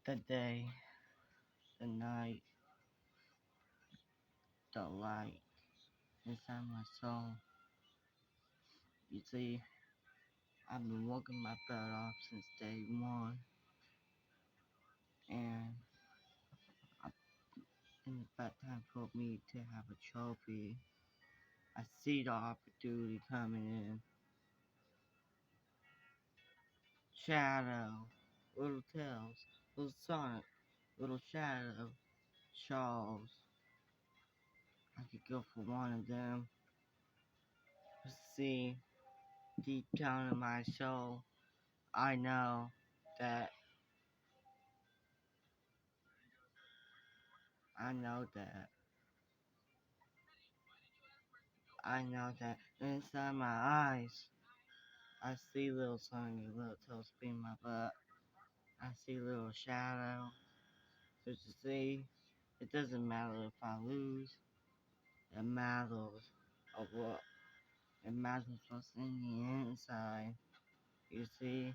The day, the night, the light inside my soul. You see, I've been working my butt off since day one, and I think it's about time for me to have a trophy. I see the opportunity coming in. Shadow, Little Tails, Little Sonic, Little Shadow, Charles. I could go for one of them. See, deep down in my soul, I know that I know that I know that inside my eyes I see little Sonic and little Tails being my butt. I see little Shadow. But you see, it doesn't matter if I lose. It matters of what it matters what's in the inside. You see,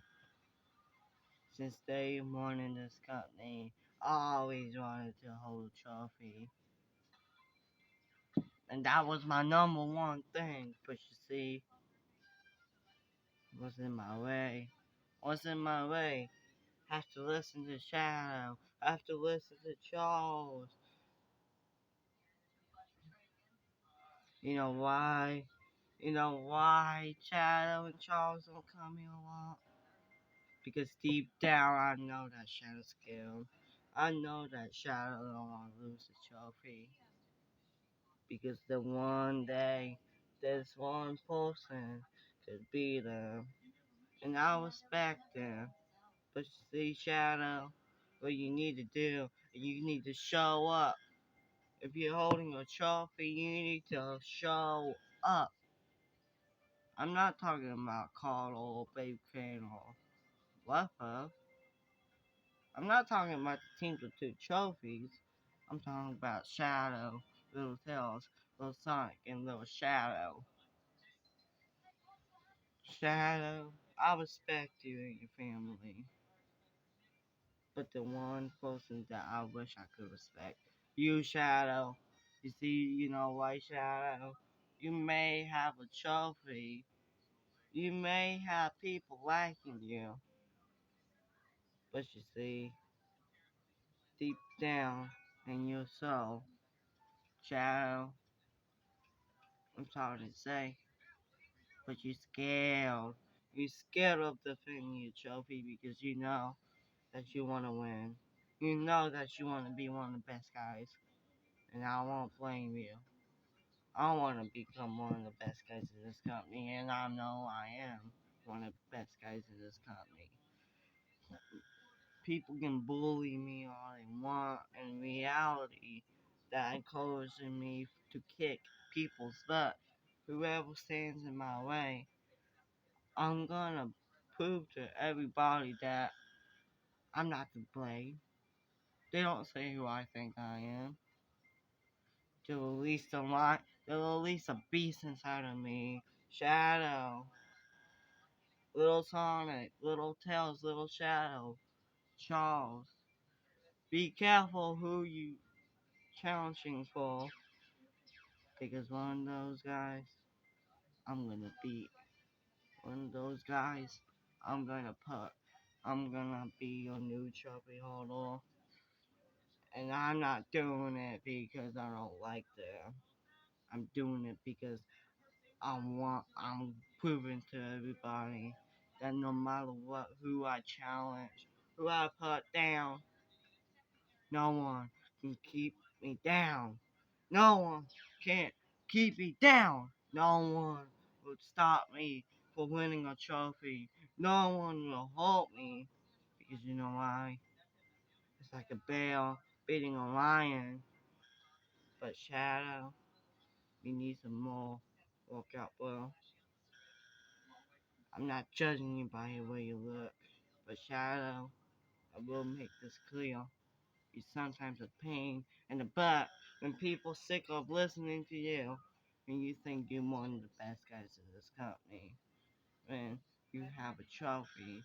since day one in this company, I always wanted to hold a trophy. And that was my number one thing. But you see, what's in my way? What's in my way? Have to listen to Shadow. Have to listen to Charles. You know why? You know why Shadow and Charles don't come here a lot? Because deep down I know that Shadow's scared. I know that Shadow don't want to lose the trophy. Because the one day this one person could beat him. And I respect him. But you see, Shadow, what you need to do, you need to show up. If you're holding a trophy, you need to show up. I'm not talking about Carl or Babe Crane or Leffa. I'm not talking about the teams with two trophies. I'm talking about Shadow, Little Tails, Little Sonic, and Little Shadow. Shadow, I respect you and your family. But the one person that I wish I could respect, you, Shadow. You see, you know why, Shadow? You may have a trophy. You may have people liking you. But you see, deep down in your soul, Shadow, I'm sorry to say, but you're scared. You're scared of defending your trophy because you know that you want to win. You know that you want to be one of the best guys. And I won't blame you. I want to become one of the best guys in this company, and I know I am one of the best guys in this company. People can bully me all they want. In reality, that encouraging me to kick people's butt. Whoever stands in my way, I'm gonna prove to everybody that I'm not to blame. They don't say who I think I am. They'll release the line. They'll release a beast inside of me. Shadow, Little Sonic, Little Tails, Little Shadow, Charles. Be careful who you challenging for, because one of those guys I'm gonna beat. One of those guys I'm gonna put. I'm gonna be your new trophy holder. And I'm not doing it because I don't like them. I'm doing it because I'm proving to everybody that no matter what, who I challenge, who I put down, no one can keep me down. No one can keep me down. No one will stop me from winning a trophy. No one will hold me. Because you know why? It's like a bear beating a lion. But Shadow, you need some more workout, bro. I'm not judging you by the way you look. But Shadow, I will make this clear. You sometimes a pain in the butt when people sick of listening to you and you think you're one of the best guys in this company when you have a trophy.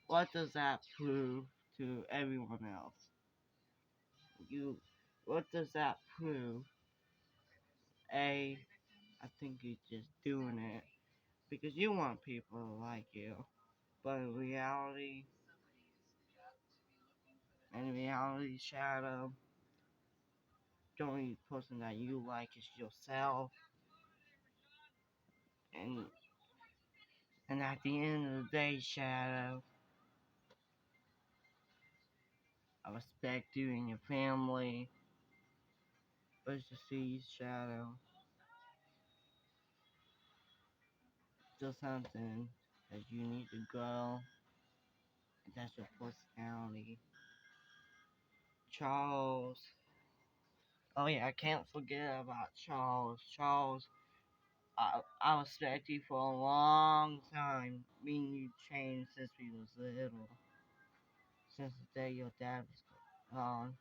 What does that prove to everyone else. You, what does that prove? A, I think you're just doing it because you want people to like you. But in reality, Shadow, the only person that you like is yourself. And at the end of the day, Shadow, I respect you and your family. But to see Shadow, do something that you need to grow. And that's your personality. Charles. Oh yeah, I can't forget about Charles. Charles, I respect you for a long time. Me and you changed since we was little. Since the day your dad was gone,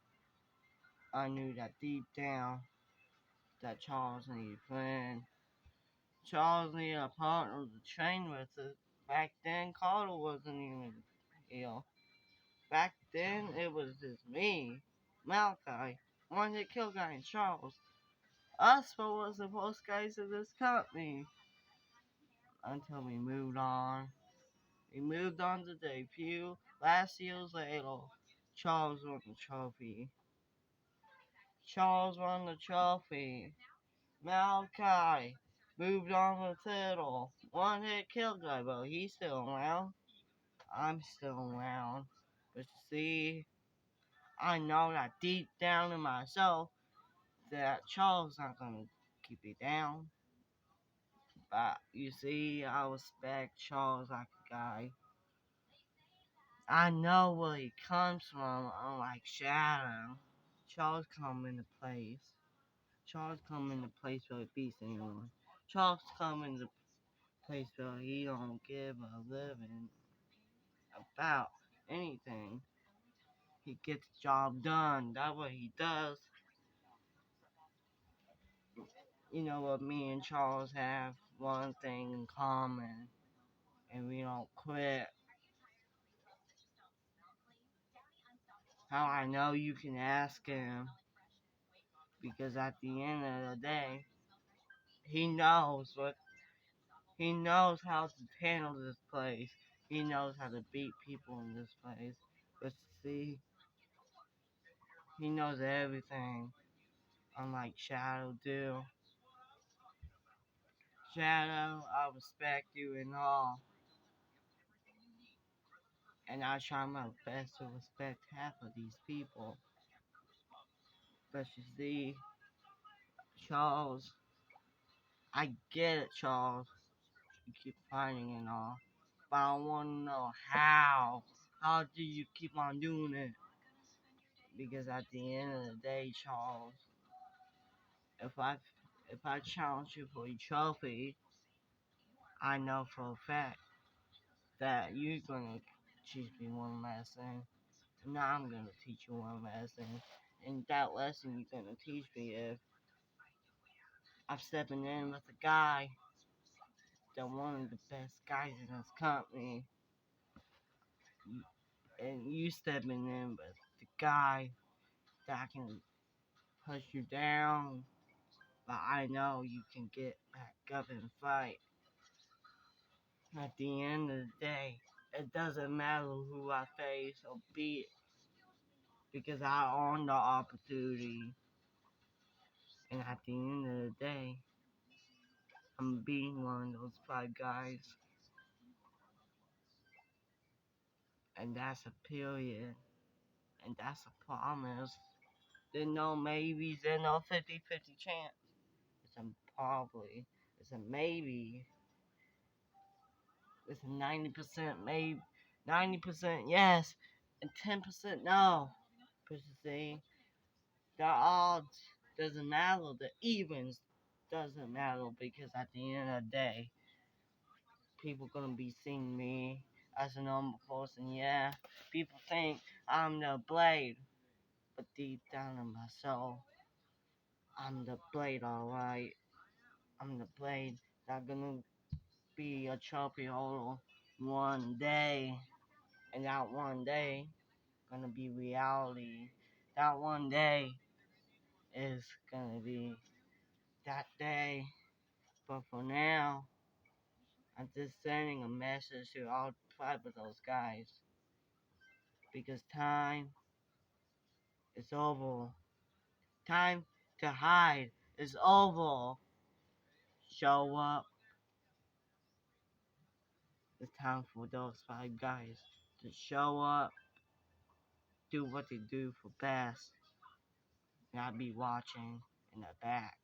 I knew that deep down that Charles needed a friend. Charles needed a partner to train with us. Back then, Carter wasn't even here. Back then, it was just me, Malachi, one hit kill guy, and Charles. Us four was the first guys of this company. Until we moved on. We moved on to debut. Last year's later, Charles won the trophy. Charles won the trophy. Malachi moved on to title. One hit kill guy, but he's still around. I'm still around. But see, I know that deep down in myself that Charles not gonna keep me down. But you see, I respect Charles like a guy. I know where he comes from, unlike Shadow. Charles come into place. Charles come into place where he beats anyone. Charles come into place where he don't give a living about anything. He gets the job done. That's what he does. You know what me and Charles have? One thing in common. And we don't quit. How I know you can ask him. Because at the end of the day, he knows how to handle this place. He knows how to beat people in this place. But see, he knows everything. Unlike Shadow do. Shadow, I respect you and all. And I try my best to respect half of these people. But you see, Charles, I get it, Charles. You keep fighting and all. But I want to know how. How do you keep on doing it? Because at the end of the day, Charles, if I if I challenge you for a trophy, I know for a fact that you're gonna teach me one lesson. And I'm gonna teach you one lesson. And that lesson you're gonna teach me is I'm stepping in with a guy that one of the best guys in this company. And you stepping in with the guy that can push you down, but I know you can get back up and fight. At the end of the day, it doesn't matter who I face or beat because I own the opportunity. And at the end of the day, I'm beating one of those five guys. And that's a period. And that's a promise. There's no maybes, there's no 50-50 chance. It's a probably. It's a maybe. It's a 90% maybe. 90% yes. And 10% no. But you see, the odds doesn't matter. The evens doesn't matter because at the end of the day, people gonna be seeing me as a normal person. Yeah, people think I'm the blade, but deep down in my soul, I'm the blade, alright. I'm the blade that gonna be a trophy holder one day, and that one day gonna be reality. That one day is gonna be that day. But for now, I'm just sending a message to all five of those guys. Because time is over. Time to hide is over. Show up. It's time for those five guys to show up, do what they do for best, not be watching in the back.